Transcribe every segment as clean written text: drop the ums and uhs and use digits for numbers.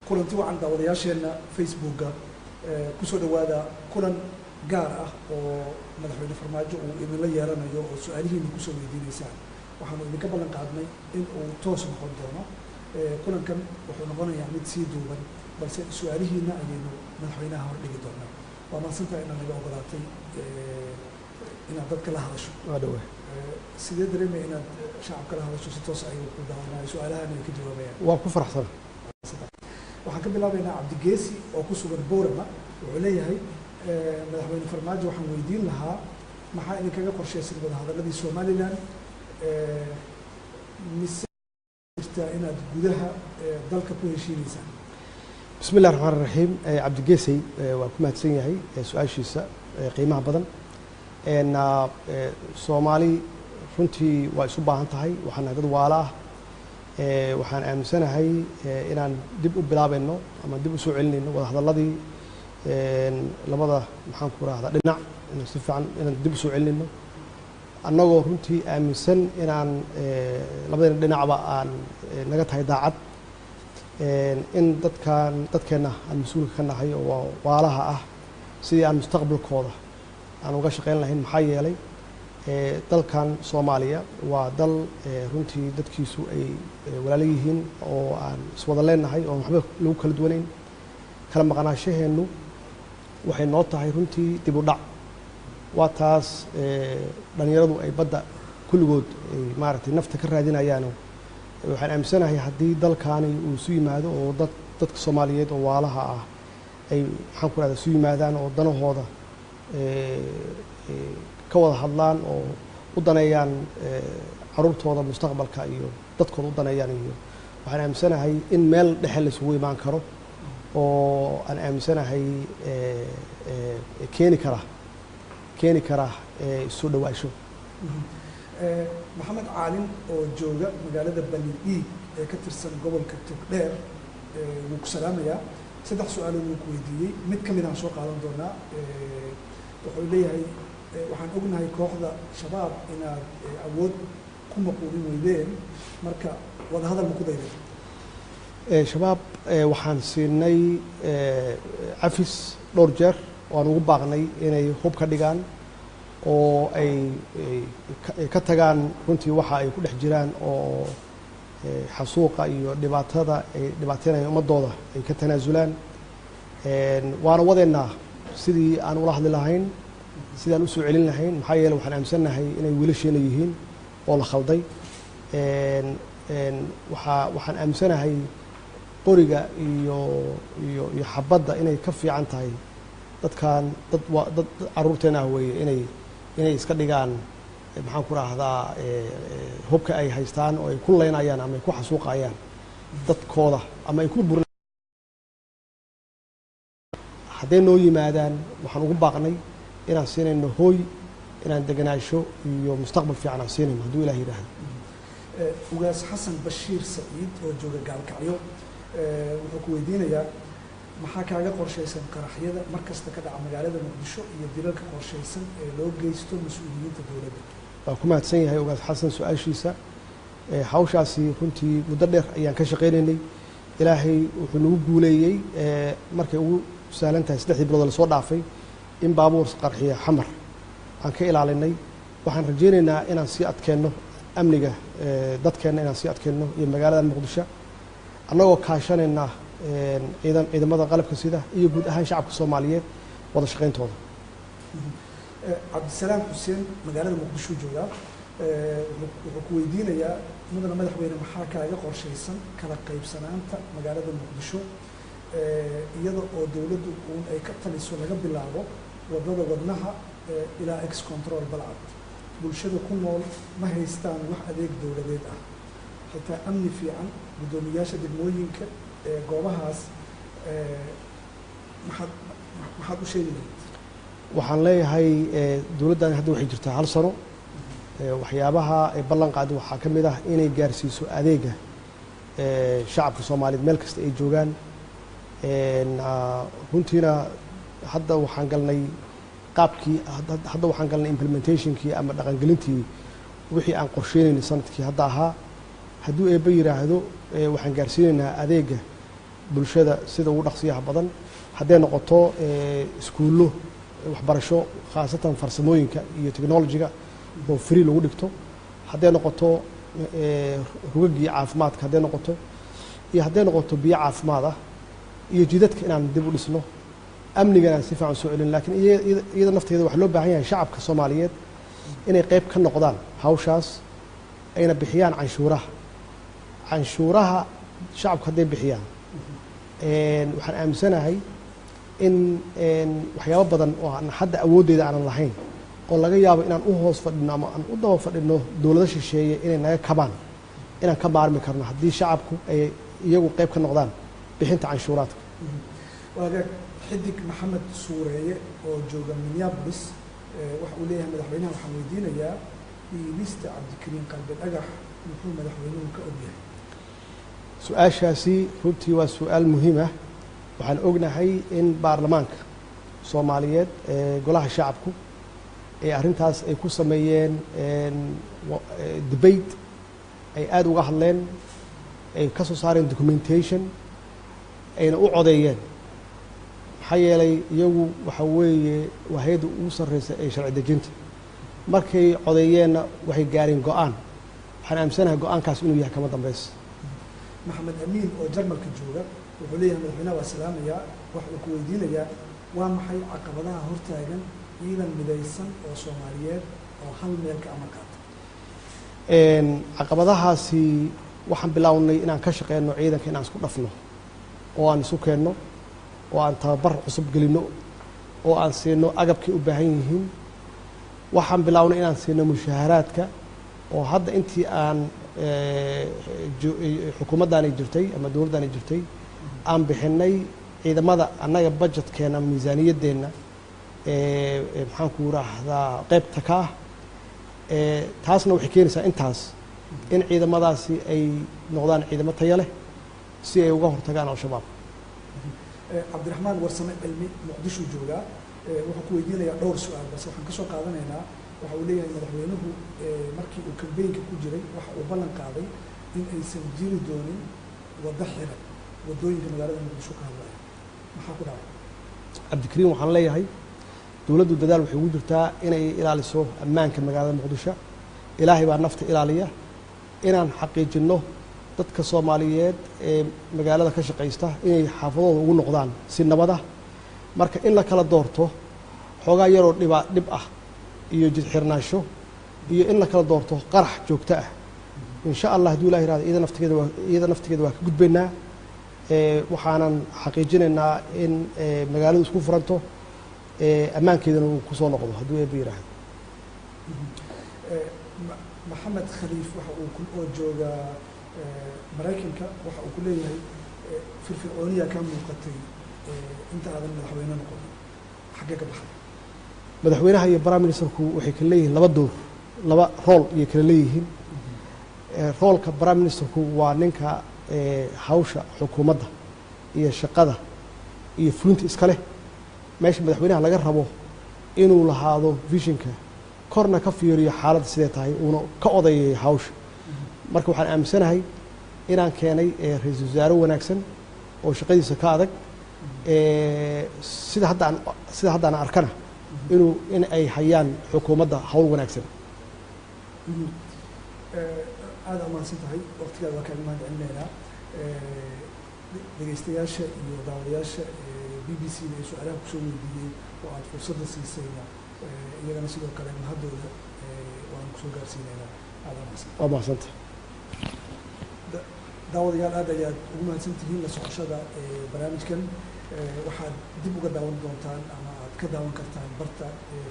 kulanti wacan daawadayaasheena Facebooka ku soo dhawaada kulan gaar ah oo madaxweyne Farmaajo uu idinla yeelanayo oo su'aalihiina ku soo weydiinaysaan waxaanu idinka ballan qaadnay in uu toos noqon doono kulankan wuxuu noqonayaa mid sii duuban balse su'aalihiina ayaynu madaxweynaha hor dhigi doonaa waa maasantahay inaad naga ogolaatay inaad dadka la hadasho sidee dareemay inaad shacabka la hadasho si toos ay ku daawanayaan su'aalahan ay ka jawaabayaan waa ku faraxsan waxaan ka bilaabaynaa Cabdigeesi oo ku sugan Boorama wuxuu leeyahay madaxweyne Farmaajo waxaan weydiin lahaa maxaa idinkaga qorshaysan wadahadaladii Somaliland mise jirta inaad gudaha dalka ku heshiinaysaan بسم الله الرحمن الرحيم عبد الجيسي وكما تسيني سؤال شيسا قيمة بدن إن الصومالي فنتي ويصبح هنتهاي وحنا قد والله وحنا أمسنا هاي إن دب بلاب إنه أما دب سوعلني إنه وهذا الذي لماذا محن كورة هذا لنع إنه استفع عن إن دب سوعلني إنه أنه فنتي أمسن إن لماذا لنع بقى نجت هاي داعت إن dadkeena aan mas'uulka ka nahay oo waalaha ah sidii aan mustaqbalkooda aan uga shaqeyn lahayn maxaa yeelay dalkan Soomaaliya waa dal runtii dadkiisu ay walaalo yihiin oo aan iswada leenahay oo waxba lagu kala duwanayn kala maqnaashaheenu waxay noo tahay runtii dib u dhac waa taas dhalinyaradu ay badda kulligood ay maaragtay nafta ka raadinayaan waxaan aaminsanahay haddii dalkaani uu isu yimaado oo dadka Soomaaliyeed oo waalaha ah ay maxaan ku raadaa isu yimaadaan oo danahooda ka wada hadlaan oo u daneeyaan caruurtooda mustaqbalka iyo dadkooda u daneeyaan iyo waxaan aaminsanahay in meel dhexe la isugu imaan karo oo aan aaminsanahay keeni kara isu dhawaasho محمد عالم oo jooga magaalada Balliid ee ka tirsan gobolka Togdheer wuu ku salaamaya saddex su'aal oo ku weydiiyay mid kamid ah soo qaadan doonaa wuxuu leeyahay waxaan ognahay kooxda shabaab inaad awood ku maquulin weydeen marka wada hadal ma ku dayday shabaab waxaan siinay afis dhowr jeer waan ugu baaqnay inay hub ka dhigaan oo ay ka tagaan runtii waxa ay ku dhex jiraan oo xasuuqa iyo dhibaatada ay dhibaateynayaan ummadooda ay ka tanaasulaan waana wadeennaa sidii aan ula hadli lahayn sidii aan u soo celin lahayn maxaa yeelay waxaan aaminsanahay inay wiilasheena yihiin oo la khalday waxaan aaminsanahay qoriga iyo xabadda inay ka fiican tahay dadkan dad caruurteena ah weeye inay iska dhigaan maxaan ku raahdaa hubka ay haystaan oo ay ku leynayaan ama ay ku xasuuqayaan dadkooda ama ay ku burin hadday noo yimaadaan waxaan ugu baaqnay inaan siinayno hooy inaan deganaasho iyo mustaqbal fiican aan siinayno hadduu ilaah yidhaahdo ugaas xasan bashiir saciid oo jooga gaalkacyo wuxuu ku weydiinayaa maxaa kaaga qorshaysan qaraxyada markasta ka dhaca magaalada Muqdisho iyo dilalka qorshaysan ee loo geysto mas'uuliyiinta dawladda waa ku mahadsan yahay ugaas xasan su'aashiisa hawshaasi runtii muddo dheer ayaan ka shaqeynaynay ilaahay wuxuu nagu guuleeyay markay ugu sahlan tahay 3 bilood la soo dhaafay in baabuur qarxiya xamar aan ka ilaalinay waxaan rajaynaynaa inaan sii adkeenno amniga dadkeena inaan sii adkeenno iyo magaalada Muqdisho annagoo kaashanayna ciidamada qalabka sida iyo guud ahaan shacabka Soomaaliyeed wada shaqeyntooda Cabdisalaam Xuseen magaalada Muqdisho jooga wuxuu ku weydiinayaa mudane madaxweyne maxaa kaaga qorshaysan kala qaybsanaanta magaalada Muqdisho iyada oo dawladdu ay ka taliso laga bilaabo wadada wadnaha ilaa ex control balcad bulshada ku nool ma haystaan wax adeeg dawladeed ah xitaa amni fiican gudoomiyaasha degmooyinka goobahaas maxaad u sheegaysaa waxaan leeyahay dawladdan hadda waxay jirtaa hal sano waxyaabaha ay ballan qaaday waxaa ka mid ah inay gaarsiiso adeega shacabka Soomaaliyeed meel kasta ay joogaan runtiina hadda waxaan galnay qaabkii hadda waxaan galnay implementationkii ama dhaqangelintii wixii aan qorsheynaynay sanadkii hadda ahaa hadduu eebba yiraahdo waxaan gaarsiinaynaa adeega bulshada sida ugu dhaqsiyaha badan hadday noqoto iskuullo waxbarasho khaasatan farsamooyinka iyo technology-ga oo free lagu dhigto hadday noqoto rugagii caafimaadka hadday noqoto iyo hadday noqoto biyo caafimaad ah iyo jidadka inaan dib u dhisno amnigan aan si fiican soo celin laakiin iyada nafteeda waxaa loo baahan yahay shacabka Soomaaliyeed inay qayb ka noqdaan hawshaas ayna bixiyaan canshuuraha shacabka hadday bixiyaan waxaan aaminsanahay in waxyaabo badan oo aan hadda awooddeeda aanan lahayn oo laga yaabo inaan u hoos fadhino ama aan u daba fadhino dowlado shisheeye inay naga kabaan inaan ka maarmi karno haddii shacabku ay iyagu qayb ka noqdaan bixinta canshuuraadka waagaag xidig maxamed suureeye oo jooga Minneapolis waxa uu leeyahay madaxweynaha waxaan weydiinayaa iibista Cabdikariin Qalbi Dhagax muxuu madaxweynuhu ka ogyahay su-aashaasi runtii waa su-aal muhiim ah waxaan ognahay in baarlamaanka Soomaaliyeed golaha shacabku ee arrintaas ay ku sameeyeen debate ay aad uga hadleen ay ka soo saareen documentation ayna u codeeyeen maxaa yeelay iyagu waxa weeye waa hay'adda ugu sarreysa ee sharci dejinta markay codeeyeenna waxay gaareen go-aan waxaan aaminsanahay go-aankaas inuu yahay kama dambaysa maxamed amiin oo jarmalka jooga wuxuu leeyahay madaxweynaha waa salaamayaa waxa uu ku weydiinayaa waa maxay caqabadaha hortaagan ciidan midaysan oo Soomaaliyeed oo hal meel ka amar qaata caqabadahaasi waxaan bilownay inaan ka shaqeyno ciidanka inaan isku dhafno oo aan isu keenno oo aan tababar cusub gelino oo aan siino agabkay u baahan yihiin waxaan bilownay inaan siino mushaharaadka oo hadda intii aan xukuumaddaani jirtay ama dowladdaani jirtay aan bixinay ciidamada annaga budgetkeena miisaaniyadeenna maxaan ku raahdaa qaybta ka ah taasna waxay keenaysaa intaas in ciidamadaasi ay noqdaan ciidamo tayo leh si ay uga hortagaan al-shabaab cabdiraxmaan warsame cilmi muqdisho joogaa wuxuu ku weydiinayaa dhowr su-aal balse waxaan ka soo qaadanaynaa waxa uu leeyahay madaxweynuhu markii uu kambeynka ku jiray waxa uu ballan qaaday in aysan jiri doonin waddo xiran waddooyinka magaalada muqdisho ka hadlaya maxaa ku dhacay cabdikariin waxaan leeyahay dowladdu dadaal waxay ugu jirtaa inay ilaaliso ammaanka magaalada muqdisho ilaahay baa nafta ilaaliya inaan xaqiijinno dadka Soomaaliyeed ee magaalada ka shaqeysta inay xaafadooda ugu noqdaan si nabad ah marka in la kala doorto xoogaa yaroo dhib ah iyo jid xirnaansho iyo in la kala doorto qarax joogto ah insha Allah hadduu ilaahay raado iyada naftigeeda waa ka gudbaynaa waxaanan xaqiijinaynaa in magaaladu isku furanto ammaankeedana uu ku soo noqdo hadduu eebba yiraahdo maxamed khaliif waxa uu oo jooga maraykanka waxa uu ku leeyahay firfircooniya ka muuqatay inta aadan madaxweyne noqon xaggee ka baxday madaxweynaha iyo prime ministerku waxay kala leeyihiin laba rool iyo kala leeyihiin roolka prime ministerku waa ninka hawsha xukuumadda iyo shaqada iyo fulinta iska leh meesha madaxweynaha laga rabo inuu lahaado visionka korna ka fiiriyo xaaladda sidee tahay uuna ka odayeeyo hawsha marka waxaan aaminsanahay inaan keenay ra-iisul wasaare wanaagsan oo shaqadiisa ka adag sida haddaan arkana in ay hayaan xukuumadda hawl wanaagsan aada umahadsan tahay waqtigaada waa kaaga mahad celinaynaa dhegeystayaasha iyo daawadayaasha BBC da ay su-aalaha kusoo weydiiyey oo aada fursadda siisayna iyagana sidoo kale mahadooda waan kusoo gaarsiinaynaa aada umahadsan waa mahadsanta daawadayaal aad ayaad ugu mahadsan tihiin la socoshada barnaamijkan waxaad dib uga daawan doontaan ama aad ka daawan kartaan barta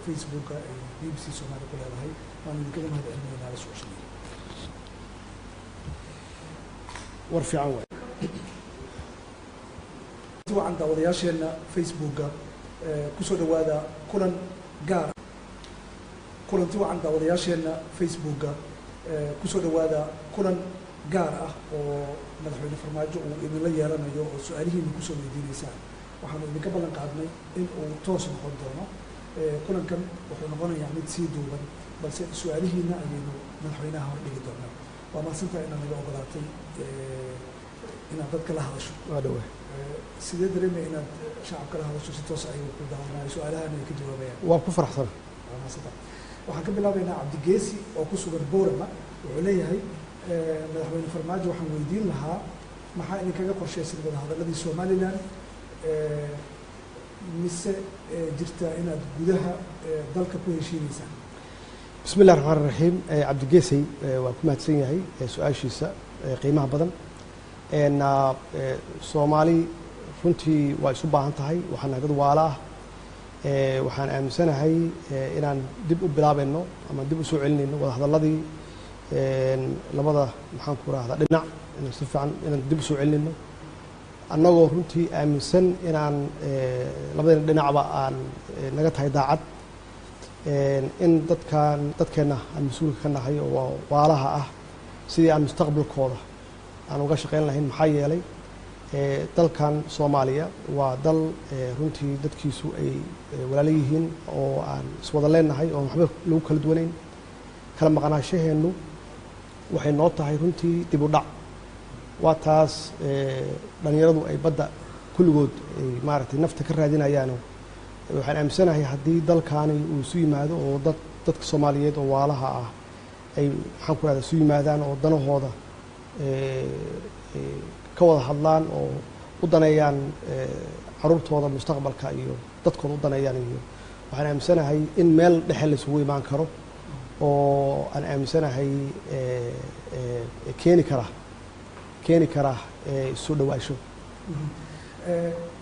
Facebooka ay BBC Soomaali ku leedahay waan idinkaga mahad celinaynaa la socoshada war fiican waay wacan daawadayaasheena Facebooka kusoo dhawaada kulan gaar kulanti wacan daawadayaasheena Facebooka kusoo dhawaada kulan gaar ah oo madaxweyne farmaajo uu idinla yeelanayo oo su-aalihiina kusoo weydiinaysaan waxaanu idinka ballan qaadnay in uu toos noqon doono kulankan wuxuu noqonayaa mid sii duuban balse su-aalihiina ayaynu madaxweynaha hor dhigi doonaa waa mahadsantahay inaad naga ogolaatay inaad dadka la hadasho waa dhawe sidee dareemaya inaad shacabka la hadasho si toos ay ku daawanaayo su-aalahan ay ka jawaabayaan waa ku faraxsan waxaan ka bilaabaynaa cabdigeesi oo ku sugan boorama wuxuu leeyahay madaxweyne farmaajo waxaan weydiin lahaa maxaa idinkaga qorshaysan wadahadaladii somalilan mise jirtaa inaad gudaha dalka ku heshiinaysaan bismi illahi raxmaan raxiim cabdigeesay waa ku mahadsan yahay su-aashiisa qiimaha badan soomaali runtii waa isu baahan tahay waxaan nahay dad waala ah waxaan aaminsanahay inaan dib u bilaabayno ama dib u soo celinayno wadahadaladii labada maxaan ku rahdaa dhinac inaan si fiican inaan dib u soo celinayno annagoo runtii aaminsan inaan labadayna dhinacba aan naga tahay daacad in dadkeenna aan mas-uulka ka nahay oo waalaha ah sidii aan mustaqbalkooda aan uga shaqayn lahayn maxaa yeelay dalkan soomaaliya waa dal runtii dadkiisu ay walaalo yihiin oo aan iswada leenahay oo waxba lagu kala duwanayn kala maqnaashaheennu waxay noo tahay runtii dib u dhac waa taas dhalinyaradu ay badda kulligood ay maaragtay nafta ka raadinayaano waxaan aaminsanahay haddii dalkaani uu isu yimaado oo dadka soomaaliyeed oo waalaha ah ay maxaan ku rahdaa isu yimaadaan oo danahooda ka wada hadlaan oo u daneeyaan caruurtooda mustaqbalka iyo dadkooda u daneeyaan iyo waxaan aaminsanahay in meel dhexe laysugu imaan karo oo aan aaminsanahay keeni kara isu dhawaasho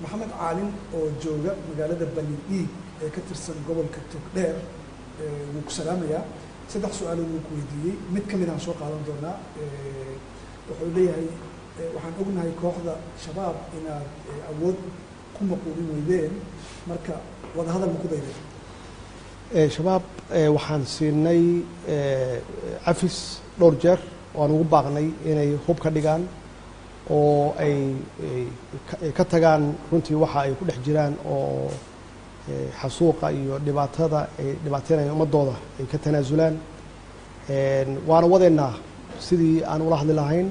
maxamed caalin oo jooga magaalada bani dhiig ee ka tirsan gobolka togdheer wuu ku salaamayaa 3 su-aalood wuu ku weydiiyey mid ka mid aan soo qaadan doonaa wuxuu leeyahay waxaan ognahay kooxda shabaab inaad awood ku maquulin weydeen marka wadahadal ma ku dayday shabaab waxaan siinay cafis dhowr jeer waan ugu baaqnay inay hub ka dhigaan oo ay ka tagaan runtii waxa ay ku dhex jiraan oo xasuuqa iyo dhibaatada ay dhibaateynayaan ummadooda ay ka tanaasulaan waana wadeennaa sidii aan ula hadli lahayn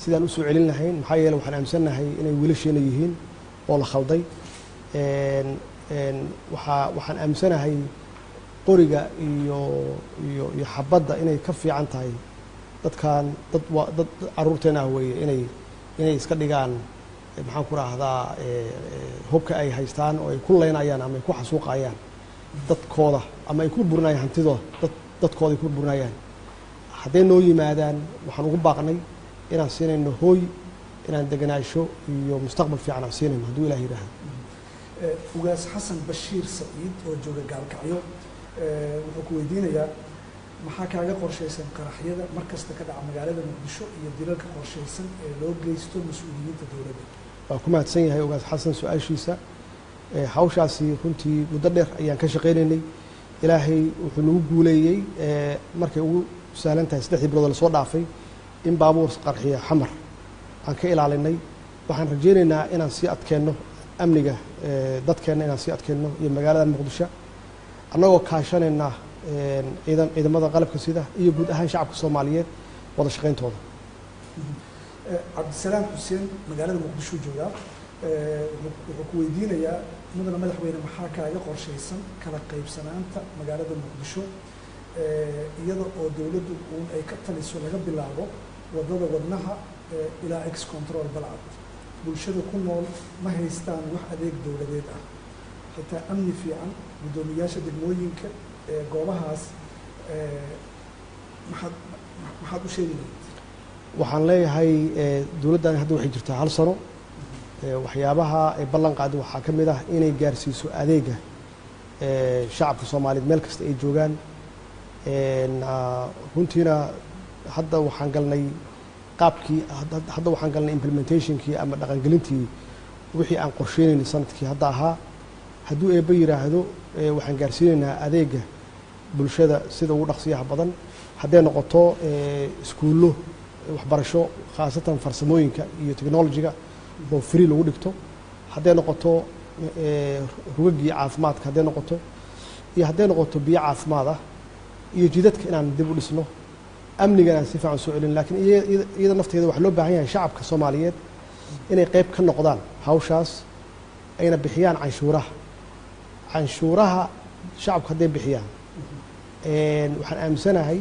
sidaan u soo celin lahayn maxaa yeele waxaan aaminsannahay inay wiilasheena yihiin oo la khalday waxaan aaminsanahay qoriga iyo xabadda inay ka fiican tahay dadkan dad caruurteena ah weeye inay iska dhigaan maxaan ku rahdaa hubka ay haystaan oo ay ku leynayaan ama ay ku xasuuqayaan dadkooda ama ay ku burinayaan hantidooda dadkooda ay ku burinayaan hadday noo yimaadaan waxaan ugu baaqnay inaan siinayno hooy inaan deganaasho iyo mustaqbal fiican aan siinayno hadduu ilaah yidhaahdo ugaas xasan bashiir saciid oo jooga gaalkacyo wuxuu ku weydiinayaa maxaa kaaga qorshaysan qaraxyada mar kasta ka dhaca magaalada muqdisho iyo dilalka qorshaysan ee loo geysto mas-uuliyiinta dowladda waa ku mahadsan yahay ugaas xasan su-aashiisa hawshaasi runtii muddo dheer ayaan ka shaqaynaynay ilaahay wuxuu nagu guuleeyey markay ugu sahlan tahay 3 bilood lasoo dhaafay in baabuur qarxiya xamar aan ka ilaalinay waxaan rajaynaynaa inaan sii adkeenno amniga dadkeenna inaan sii adkeenno iyo magaalada muqdisho annagoo kaashanayna ciidamada qalabka sida iyo guud ahaan shacabka soomaaliyeed wada shaqayntooda cabdisalaam xuseen magaalada muqdisho joogaa wuxuu ku weydiinayaa mudana madaxweyne maxaa kaaga qorshaysan kala qaybsanaanta magaalada muqdisho iyada oo dowladdu uun ay ka taliso laga bilaabo wadada wadnaha ilaa ex control balcad bulshada ku nool ma haystaan wax adeeg dowladeed ah xitaa amni fiican guddoomiyaasha degmooyinka goobahaas maxaad u sheegi lahayd waxaan leeyahay dowladdan hadda waxay jirtaa 1 sano waxyaabaha ay ballan qaaday waxaa ka mid ah inay gaarsiiso adeega shacabka soomaaliyeed meel kasta ay joogaan runtiina hadda waxaan galnay qaabkii hadda waxaan galnay implementationkii ama dhaqangelintii wixii aan qorsheynaynay sanadkii hadda ahaa hadduu eebba yidhaahdo waxaan gaarsiinaynaa adeega bulshada sida ugu dhaqsiyaha badan hadday noqoto iskuullo waxbarasho khaasatan farsamooyinka iyo technology-ga oo free lagu dhigto hadday noqoto rugagii caafimaadka hadday noqoto iyo hadday noqoto biyo caafimaad ah iyo jidadka inaan dib u dhisno amnigana si fiican soo celin laakiin iyada nafteeda waxaa loo baahan yahay shacabka soomaaliyeed inay qayb ka noqdaan hawshaas ayna bixiyaan canshuuraha shacabku hadday bixiyaan waxaan aaminsanahay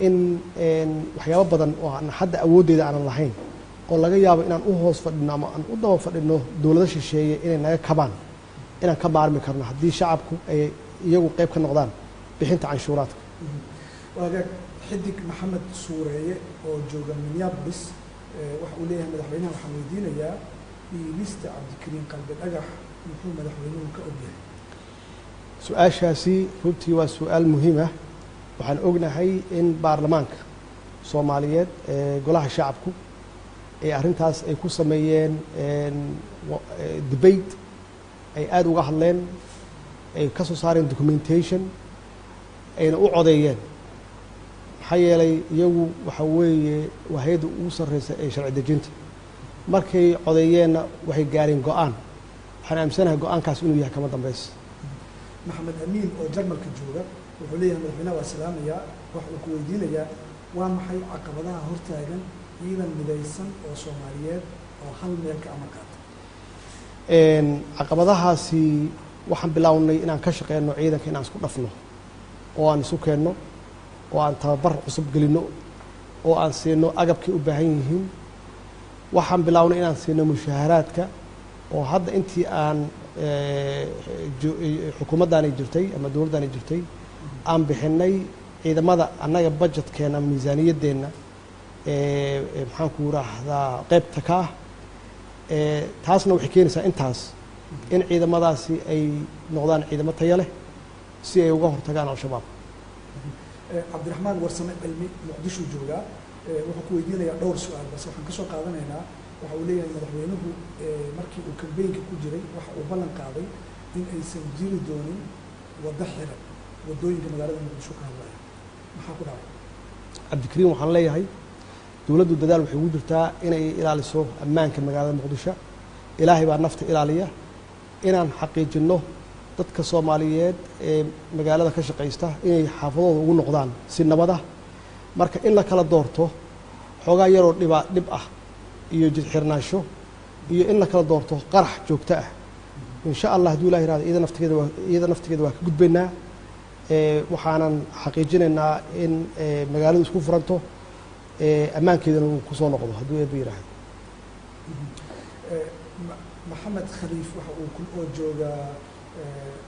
in waxyaabo badan oo aan hadda awooddeeda aanan lahayn oo laga yaabo inaan u hoos fadhino ama aan u daba fadhino dowlado shisheeye inay naga kabaan inaan ka maarmi karno haddii shacabku ay iyagu qayb ka noqdaan bixinta canshuuraadka. waagaag xidig maxamed suureeye oo jooga minneapolis waxa uu leeyahay madaxweynaha waxaan weydiinayaa dhiibista cabdikariin qalbi dhagax muxuu madaxweynuhu ka ogyahay? su-aashaasi runtii waa su-aal muhiim ah. waxaan ognahay in baarlamaanka soomaaliyeed golaha shacabku ay arrintaas ay ku sameeyeen debate ay aada uga hadleen ay ka soo saareen documentation ayna u codeeyeen maxaa yeelay iyagu waxa weeye waa hay-adda ugu sarreysa ee sharci dejinta markay codeeyeenna waxay gaareen go-aan waxaan aaminsanahay go-aankaas inuu yahay kama dambaysa. maxamed amiin oo jarmalka jooga wuxuu leeyahay madaxweynaha waa salaamayaa wax uu ku weydiinayaa waa maxay caqabadaha hortaagan ciidan midaysan oo soomaaliyeed oo hal meel ka amar qaata? caqabadahaasi waxaan bilownay inaan ka shaqeyno ciidanka inaan isku dhafno oo aan isu keenno oo aan tababar cusub gelinno oo aan siino agabkay u baahan yihiin. waxaan bilownay inaan siino mushaaharaadka oo hadda intii aan xukuumaddaani jirtay ama dowladdaani jirtay aan bixinay ciidamada annaga budgetkeenna miisaaniyaddeenna maxaan ku raahdaa qaybta ka ah taasna waxay keenaysaa intaas in ciidamadaasi ay noqdaan ciidamo tayo leh si ay uga hortagaan al-shabaab. cabdiraxmaan warsame cilmi muqdisho joogaa wuxuu ku weydiinayaa dhowr su-aal balse waxaan ka soo qaadanaynaa waxa uu leeyahay madaxweynuhu markii uu kambeynka ku jiray waxa uu ballan qaaday in aysan jiri doonin waddo xiran waddooyinka magaalada muqdisho ka hadlaya maxaa ku dhacay? cabdikariin waxaan leeyahay dowladdu dadaal waxay ugu jirtaa inay ilaaliso ammaanka magaalada muqdisho. ilaahay baa nafta ilaaliya. inaan xaqiijinno dadka soomaaliyeed ee magaalada ka shaqaysta inay xaafadooda ugu noqdaan si nabad ah. marka in la kala doorto xoogaa yaroo dhib ah iyo jidxirnaansho iyo in la kala doorto qarax joogto ah insha allah hadduu ilaah yihahdo iyada naftigeeda waa ka gudbaynaa. waxaanan xaqiijinaynaa in magaaladu isku furanto ammaankeedana uu ku soo noqdo hadduu eeba yidhaahdo. maxamed khaliif waxa uu oo jooga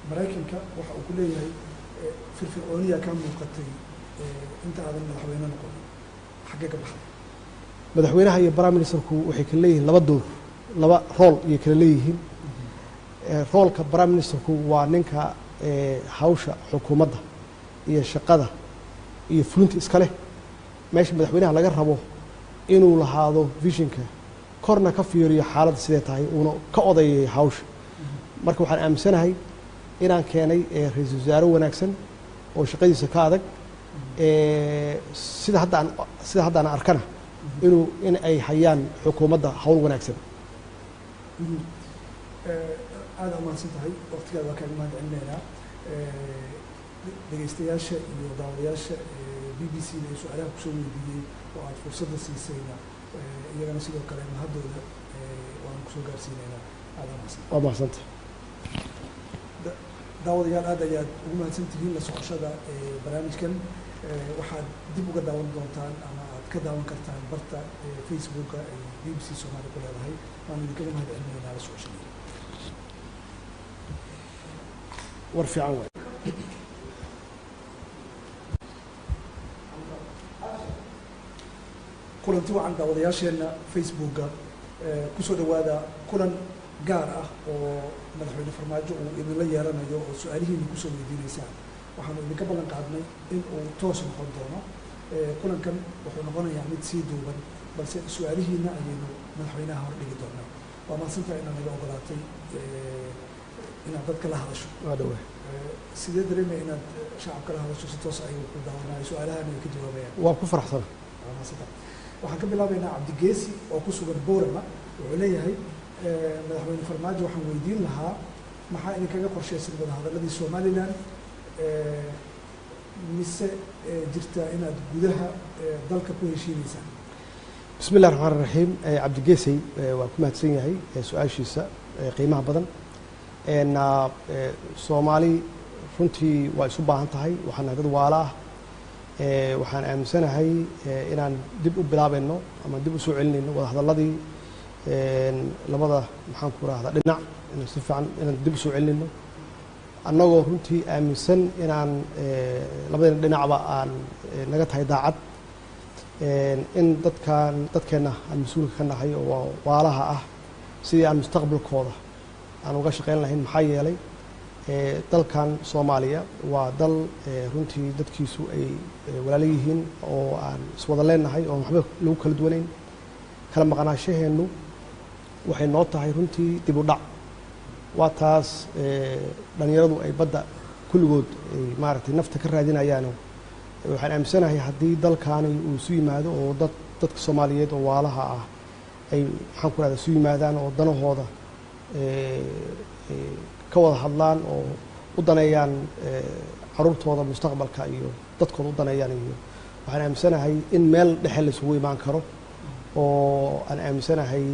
maraykanka waxa uu ku leeyahay firfircooniya ka muuqatay inta aadan madaxweyne noqon xaggee ka baxday? madaxweynaha iyo prime ministerku waxay kala leeyihiin laba door laba rool ayay kala leeyihiin. roolka prime ministerku waa ninka hawsha xukuumadda iyo shaqada iyo fulinta iska leh. meesha madaxweynaha laga rabo inuu lahaado visionka korna ka fiiriyo xaaladda sidee tahay uuna ka odayeeyo hawsha. marka waxaan aaminsanahay inaan keenay ra-iisul wasaare wanaagsan oo shaqadiisa ka adag sida haddaan arkana in ay hayaan xukuumadda hawl wanaagsan. aada umahadsan tahay waqtigaada waa kaaga mahad celinaynaa. dhegeystayaasha iyo daawadayaasha b b c da ee su-aalaha kusoo weydiiyey oo aada fursadda siisayna iyagana sidoo kale mahadooda waanu kusoo gaarsiinaynaa. aada umahadsan. waa mahadsanta. daawadayaal aad ayaad ugu mahadsan tihiin la socoshada barnaamijkan. waxaad dib uga daawan doontaan ama aad ka daawan kartaan barta facebooka ay b b c soomaali ku leedahay. waanu idinkaga mahad celinaynaa la socoshada. war fiican waay. kulanti wacan daawadayaasheenna facebooka kusoo dhawaada kulan gaar ah oo madaxweyne farmaajo uu idinla yeelanayo oo su-aalihiina kusoo weydiinaysaan. waxaanu idinka ballan qaadnay in uu toos noqon doono. kulankan wuxuu noqonayaa mid sii duuban balse su-aalihiina ayaynu madaxweynaha hor dhigi doonaa. waa mahadsantahay inaad naga ogolaatay inaad dadka la hadasho. waa dhawe. sidee dareemaya inaad shacabka la hadasho si toos ayagu ku daawanayo su-aalahana ay ka jawaabayaan? waa ku faraxsana. waa mahadsantahay. waxaan ka bilaabaynaa cabdigeesi oo ku sugan boorama wuxuu leeyahay madaxweyne farmaajo waxaan weydiin lahaa maxaa idinkaga qorshaysan wadahadaladii somalilan mise jirtaa inaad gudaha dalka ku heshiinaysaan? بسم الله الرحمن الرحيم عبد الجيسي وكما تسيني سؤال شيسا قيمة بدن إن الصومالي runtii waa isu baahan tahay waxaan dad waala ah waxaan aaminsanahay inaan dib u bilaabayno ama dib u soo celinayno wada hadalladii labada maxaan ku raahdaa dhinac inaan si fiican inaan dib u soo celinayno annagoo runtii aaminsan inaan labada dhinacba aan naga tahay daacad in dadkeenna aan mas-uulka ka nahay oo waalaha ah sidii aan mustaqbalkooda aan uga shaqayn lahayn maxaa yeelay dalkan Soomaaliya waa dal runtii dadkiisu ay walaalo yihiin oo aan iswada leenahay oo waxba lagu kala duwanayn kala maqnaashaheenu waxay noo tahay runtii dib u dhac waa taas dhalinyaradu ay badda kulligood ay maaragtay nafta ka raadinayaan waxaan aaminsanahay haddii dalkaani uu isu yimaado oo dadka Soomaaliyeed oo waalaha ah ay maxaan ku raahdaa isu yimaadaan oo danahooda ka wada hadlaan oo u daneeyaan caruurtooda mustaqbalka iyo dadkooda u daneeyaan iyo waxaan aaminsanahay in meel dhexe la isugu imaan karo oo aan aaminsanahay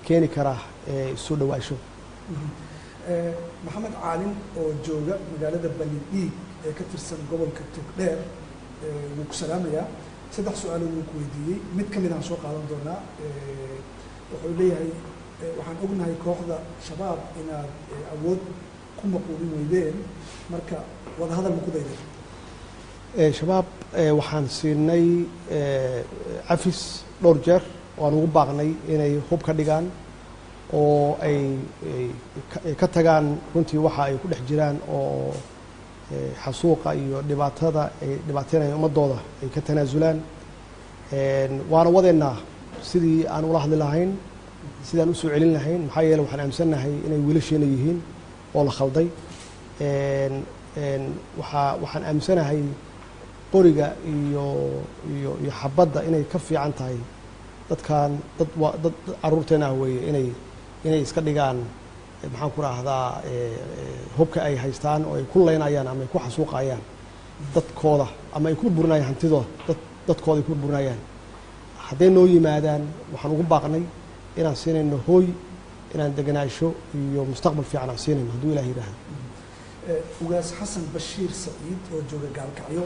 keeni kara soo dhawaasho. maxamed caalin oo jooga magaalada Balidhiig ee ka tirsan gobolka Togdheer wuu ku salaamayaa 3 su'aalo wuu ku weydiiyey mid ka mid ah soo qaadan doonaa wuxuu leeyahay waxaan ognahay kooxda shabaab inaad awood ku maquulin weydeen marka wada hadal ma ku dayday shabaab waxaan siinay cafis dhowr jeer waan ugu baaqnay inay hub ka dhigaan oo ay ka tagaan runtii waxa ay ku dhex jiraan oo xasuuqa iyo dhibaatada ay dhibaateynayaan ummadooda ay ka tanaasulaan waana wadeennaa sidii aan ula hadli lahayn sidaan u soo celin lahayn maxaa yeelay waxaan aaminsanahay inay wiilasheena yihiin oo la khalday waxaan aaminsanahay qoriga iyo xabadda inay ka fiican tahay dadkan dad caruurteena ah weeye inay iska dhigaan maxaan ku raahdaa hubka ay haystaan oo ay ku leynayaan ama ay ku xasuuqayaan dadkooda ama ay ku burburinaayaan hantidooda dadkooda ay ku burburinayaan hadday noo yimaadaan waxaan ugu baaqnay inaan siinayno hooy inaan deganaasho iyo mustaqbal fiican aan siinayno hadduu ilaah yidhaahdo ugaas xasan bashiir saciid oo jooga gaalkacyo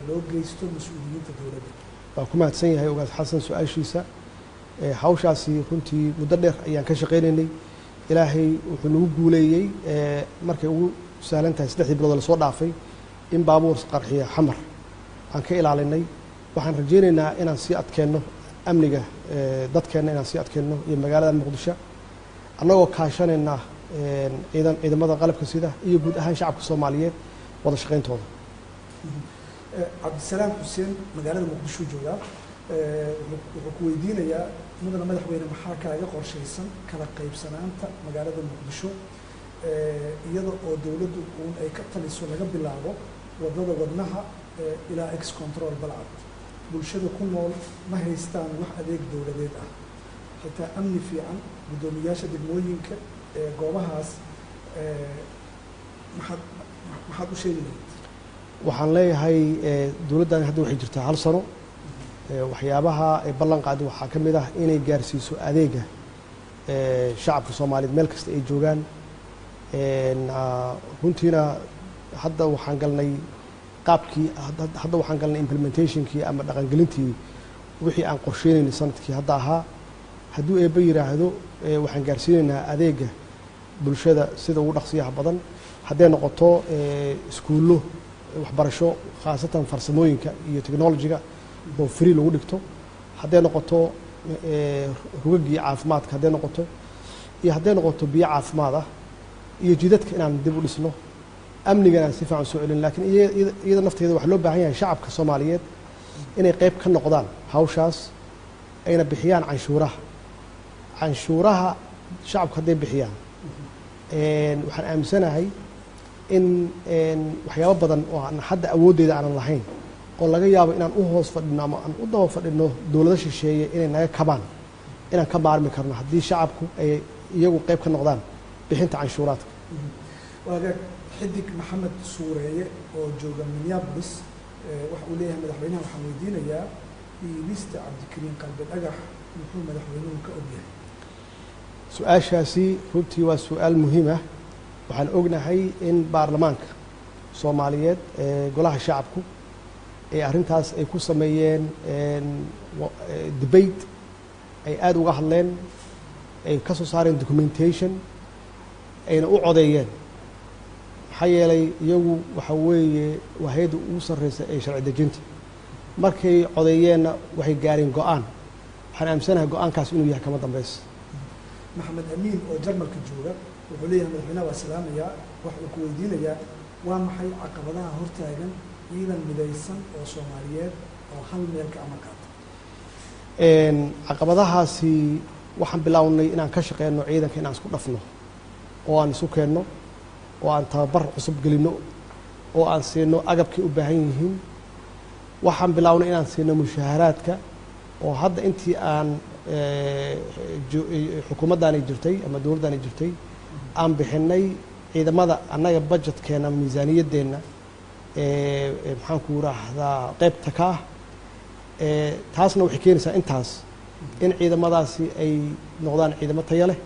loo geysto mas-uuliyiinta dowladda waa ku mahadsan yahay ugaas xasan su-aashiisa hawshaasi runtii muddo dheer ayaan ka shaqaynaynay ilaahay wuxuu nagu guuleeyey markay ugu sahlan tahay 3 bilood la soo dhaafay in baabuur qarxiya xamar aan ka ilaalinay waxaan rajaynaynaa inaan sii adkeenno amniga dadkeena inaan sii adkeenno iyo magaalada Muqdisho annagoo kaashanayna ciidamada qalabka sida iyo guud ahaan shacabka Soomaaliyeed wada shaqayntooda cabdisalaam xuseen magaalada Muqdisho jooga wuxuu ku weydiinayaa mudana madaxweyne maxaa kaaga qorshaysan kala qaybsanaanta magaalada Muqdisho iyada oo dawladdu ay ka taliso laga bilaabo wadada wadnaha ilaa ex control balcad bulshada ku nool ma haystaan wax adeeg dawladeed ah xitaa amni fiican gudoomiyaasha degmooyinka goobahaas maxaad u sheegi lahayd waxaan leeyahay dawladdan hadda waxay jirtaa 1 sano waxyaabaha ay ballan qaaday waxaa ka mid ah inay gaarsiiso adeega shacabka Soomaaliyeed meel kasta ay joogaan runtiina hadda waxaan galnay qaabkii hadda waxaan galnay implementationkii ama dhaqangelintii wixii aan qorsheynaynay sanadkii hadda ahaa hadduu eebba yiraahdo waxaan gaarsiinaynaa adeega bulshada sida ugu dhaqsiyaha badan hadday noqoto iskuullo waxbarasho khaasatan farsamooyinka iyo technology-ga oo free lagu dhigto hadday noqoto rugagii caafimaadka hadday noqoto iyo hadday noqoto biyo caafimaad ah iyo jidadka inaan dib u dhisno amnigan aan si fiican soo celin laakiin iyada nafteeda waxa loo baahan yahay shacabka Soomaaliyeed inay qayb ka noqdaan hawshaas ayna bixiyaan canshuuraha shacabka hadday bixiyaan waxaan aaminsanahay in waxyaabo badan oo aan hadda awooddeeda aanan lahayn oo laga yaabo inaan u hoos fadhino ama aan u daba fadhino dawlado shisheeye inay naga kabaan inaan ka maarmi karno haddii shacabku ay iyagu qayb ka noqdaan bixinta canshuuraadka. waagaag xidig maxamed suureeye oo jooga Minneapolis waxa uu leeyahay madaxweynaha waxaan weydiinayaa iibista cabdikariin qalbi dhagax muxuu madaxweynuhu ka ogyahay? su-aashaasi runtii waa su-aal muhiim ah. waxaan ognahay in baarlamaanka soomaaliyeed golaha shacabku ee arrintaas ay ku sameeyeen debate ay aada uga hadleen, ay ka soo saareen documentation, ayna u codeeyeen. maxaa yeelay iyagu waxa weeye waa hay-adda ugu sarreysa ee sharci dejinta. markay codeeyeenna waxay gaareen go-aan. waxaan aaminsanahay go-aankaas inuu yahay kama dambaysa. maxamed amiin oo jarmalka jooga wuxuu leeyahay madaxweynaha waa salaamayaa, waxa uu ku weydiinayaa waa maxay caqabadaha hortaagan ciidan midaysan oo Soomaaliyeed oo hal meel ka amar qaata? caqabadahaasi waxaan bilownay inaan ka shaqeyno ciidanka inaan isku dhafno oo aan isu keenno oo aan tababar cusub gelino oo aan siino agabkay u baahan yihiin. waxaan bilownay inaan siino mushaaharaadka oo hadda intii aan xukuumaddaani jirtay ama dowladdaani jirtay aan bixinay ciidamada annaga budgetkeenna miisaaniyaddeenna maxaan ku raahdaa qaybta ka ah. taasna waxay keenaysaa intaas in ciidamadaasi ay noqdaan ciidamo tayo leh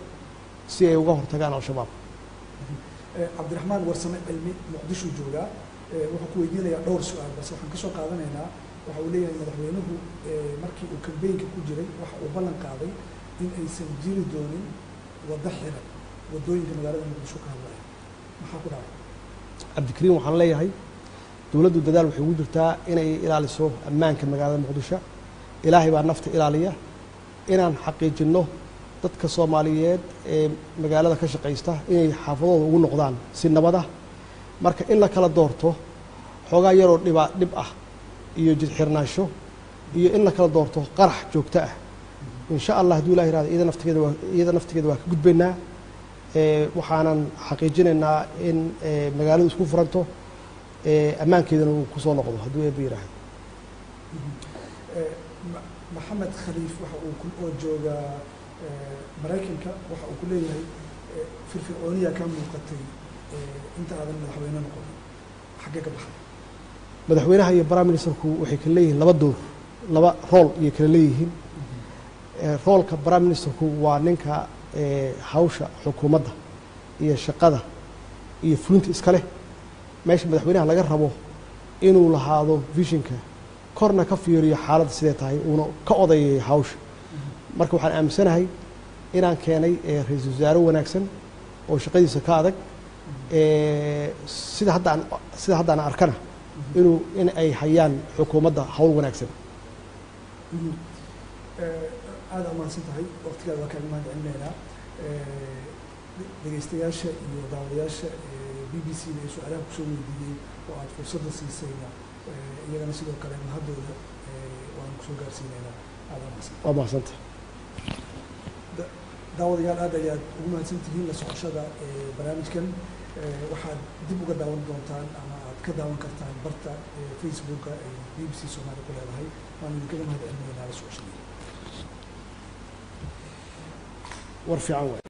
si ay uga hortagaan al-shabaab. cabdiraxmaan warsame cilmi muqdisho joogaa wuxuu ku weydiinayaa dhowr su-aal balse waxaan ka soo qaadanaynaa. waxa uu leeyahay madaxweynuhu markii uu kambeynka ku jiray waxa uu ballan qaaday in aysan jiri doonin waddo xiran waddooyinka magaalada muqdisho ka hadlaya, maxaa ku dhacay? cabdikariin waxaan leeyahay dowladdu dadaal waxay ugu jirtaa inay ilaaliso ammaanka magaalada muqdisho. ilaahay baa nafta ilaaliya. inaan xaqiijinno dadka Soomaaliyeed ee magaalada ka shaqaysta inay xaafadooda ugu noqdaan si nabad ah. marka in la kala doorto xoogaa yaroo dhib ah iyo jid xirnaansho iyo in la kala doorto qarax joogto ah, insha allah hadduu ilaah yiraahdo iyada naftigeeda waa ka gudbaynaa. waxaanan xaqiijinaynaa in magaaladu isku furanto, ammaankeedana uu kusoo noqdo hadduu eebba yiraahdo. maxamed khaliif waxa uu oo jooga Maraykanka waxa uu ku leeyahay firfircooniya ka muuqatay inta aadan madaxweyne noqon, xaggee ka baxday? madaxweynaha iyo prime ministerku waxay kala leeyihiin laba door, laba rool ayay kala leeyihiin. roolka prime ministerku waa ninka hawsha xukuumadda iyo shaqada iyo fulinta iska leh. meesha madaxweynaha laga rabo inuu lahaado visionka, korna ka fiiriyo xaaladda sidee tahay, uuna ka odayayo hawsha. marka waxaan aaminsanahay inaan keenay ra-iisul wasaare wanaagsan oo shaqadiisa ka adag. sida hadda aan arkana in ay hayaan xukuumadda hawl wanaagsan. aad amaansan tahay, waqtigaada waa kaaga mahad celinaynaa. dhegeystayaasha iyo daawadayaasha BBC-da ee su-aalaha kusoo weydiiyey oo aad fursadda siisayna iyagana sidoo kale mahadooda waan kusoo gaarsiinaynaa. aad amaansan. waa mahadsantahay. daawadayaal aad ayaad ugu mahadsan tihiin la socoshada barnaamijkan. waxaad dib uga daawan doontaan ama aad ka daawan kartaan barta Facebooka ay BBC Soomaali ku leedahay. waan idinkaga mahad celinaynaa la socoshada. war fiican waay.